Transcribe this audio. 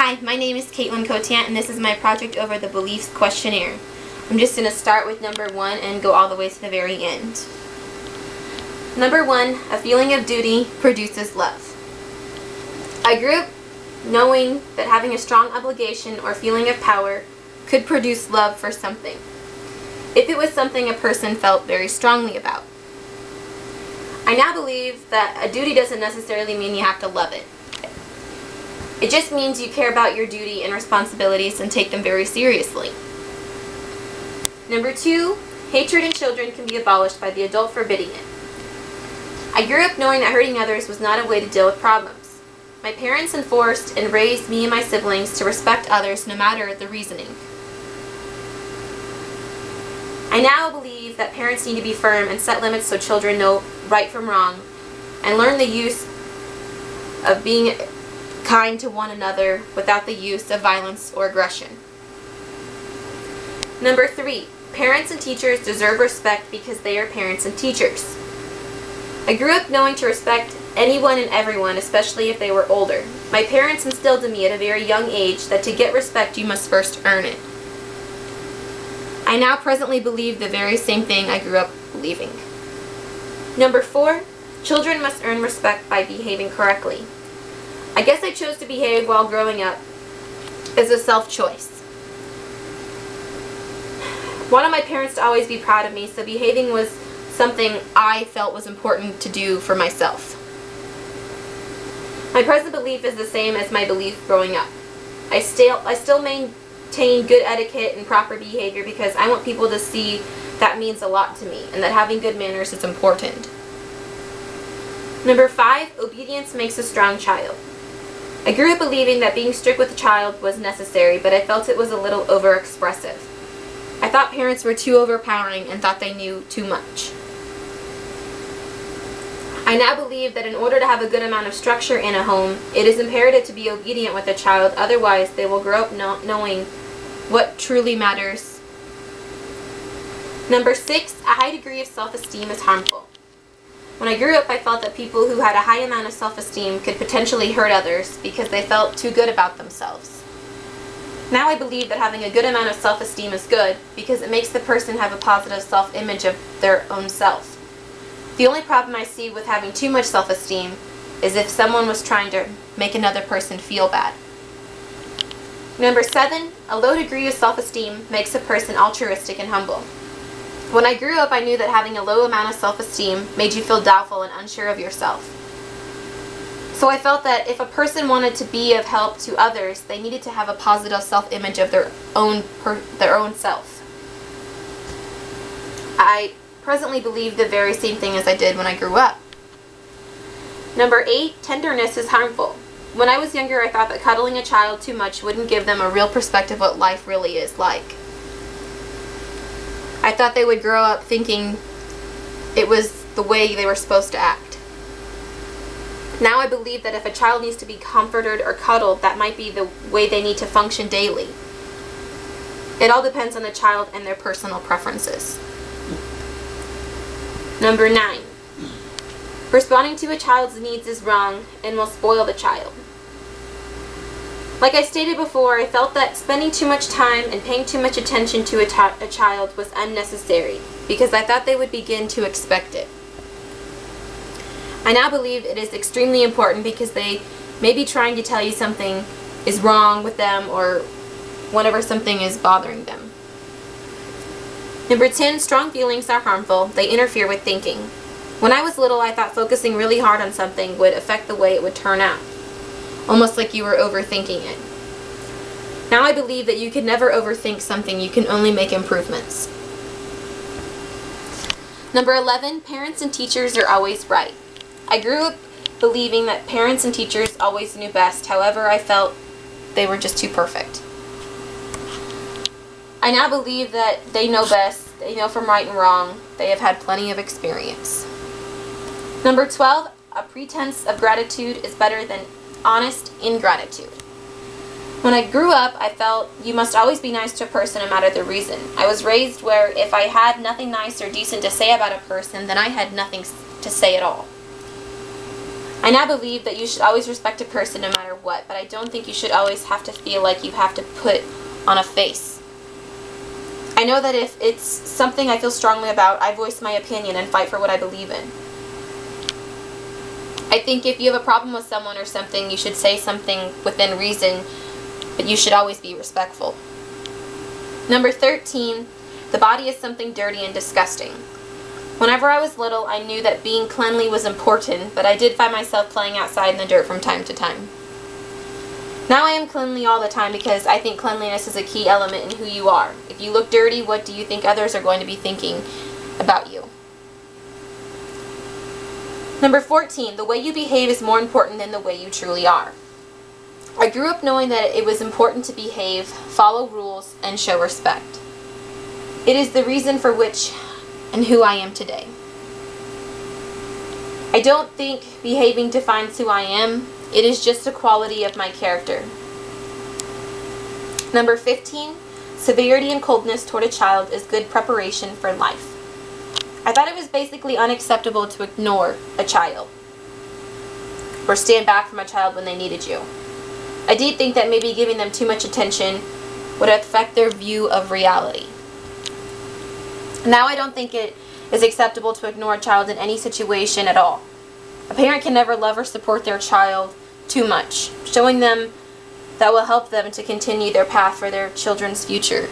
Hi, my name is Caitlin Cotant, and this is my project over the beliefs questionnaire. I'm just going to start with number 1 and go all the way to the very end. Number 1, a feeling of duty produces love. I grew up knowing that having a strong obligation or feeling of power could produce love for something, if it was something a person felt very strongly about. I now believe that a duty doesn't necessarily mean you have to love it. It just means you care about your duty and responsibilities and take them very seriously. Number 2, hatred in children can be abolished by the adult forbidding it. I grew up knowing that hurting others was not a way to deal with problems. My parents enforced and raised me and my siblings to respect others no matter the reasoning. I now believe that parents need to be firm and set limits so children know right from wrong and learn the use of being kind to one another without the use of violence or aggression. Number 3, parents and teachers deserve respect because they are parents and teachers. I grew up knowing to respect anyone and everyone, especially if they were older. My parents instilled in me at a very young age that to get respect you must first earn it. I now presently believe the very same thing I grew up believing. Number 4, children must earn respect by behaving correctly. I guess I chose to behave while growing up as a self-choice. Wanted my parents to always be proud of me, so behaving was something I felt was important to do for myself. My present belief is the same as my belief growing up. I still maintain good etiquette and proper behavior because I want people to see that means a lot to me and that having good manners is important. Number 5, obedience makes a strong child. I grew up believing that being strict with a child was necessary, but I felt it was a little overexpressive. I thought parents were too overpowering and thought they knew too much. I now believe that in order to have a good amount of structure in a home, it is imperative to be obedient with a child, otherwise they will grow up knowing what truly matters. Number 6, a high degree of self-esteem is harmful. When I grew up, I felt that people who had a high amount of self-esteem could potentially hurt others because they felt too good about themselves. Now I believe that having a good amount of self-esteem is good because it makes the person have a positive self-image of their own self. The only problem I see with having too much self-esteem is if someone was trying to make another person feel bad. Number 7, a low degree of self-esteem makes a person altruistic and humble. When I grew up, I knew that having a low amount of self-esteem made you feel doubtful and unsure of yourself. So I felt that if a person wanted to be of help to others, they needed to have a positive self-image of their own self. I presently believe the very same thing as I did when I grew up. Number 8, tenderness is harmful. When I was younger, I thought that cuddling a child too much wouldn't give them a real perspective of what life really is like. I thought they would grow up thinking it was the way they were supposed to act. Now I believe that if a child needs to be comforted or cuddled, that might be the way they need to function daily. It all depends on the child and their personal preferences. Number 9, responding to a child's needs is wrong and will spoil the child. Like I stated before, I felt that spending too much time and paying too much attention to a child was unnecessary because I thought they would begin to expect it. I now believe it is extremely important because they may be trying to tell you something is wrong with them or whenever something is bothering them. Number 10, strong feelings are harmful. They interfere with thinking. When I was little, I thought focusing really hard on something would affect the way it would turn out. Almost like you were overthinking it. Now I believe that you can never overthink something, you can only make improvements. Number 11, parents and teachers are always right. I grew up believing that parents and teachers always knew best, however I felt they were just too perfect. I now believe that they know best, they know from right and wrong, they have had plenty of experience. Number 12, a pretense of gratitude is better than honest ingratitude. When I grew up, I felt you must always be nice to a person no matter the reason. I was raised where if I had nothing nice or decent to say about a person, then I had nothing to say at all. I now believe that you should always respect a person no matter what, but I don't think you should always have to feel like you have to put on a face. I know that if it's something I feel strongly about, I voice my opinion and fight for what I believe in. I think if you have a problem with someone or something, you should say something within reason, but you should always be respectful. Number 13, the body is something dirty and disgusting. Whenever I was little, I knew that being cleanly was important, but I did find myself playing outside in the dirt from time to time. Now I am cleanly all the time because I think cleanliness is a key element in who you are. If you look dirty, what do you think others are going to be thinking about you? Number 14, the way you behave is more important than the way you truly are. I grew up knowing that it was important to behave, follow rules, and show respect. It is the reason for which and who I am today. I don't think behaving defines who I am. It is just a quality of my character. Number 15, severity and coldness toward a child is good preparation for life. I thought it was basically unacceptable to ignore a child or stand back from a child when they needed you. I did think that maybe giving them too much attention would affect their view of reality. Now I don't think it is acceptable to ignore a child in any situation at all. A parent can never love or support their child too much, showing them that will help them to continue their path for their children's future.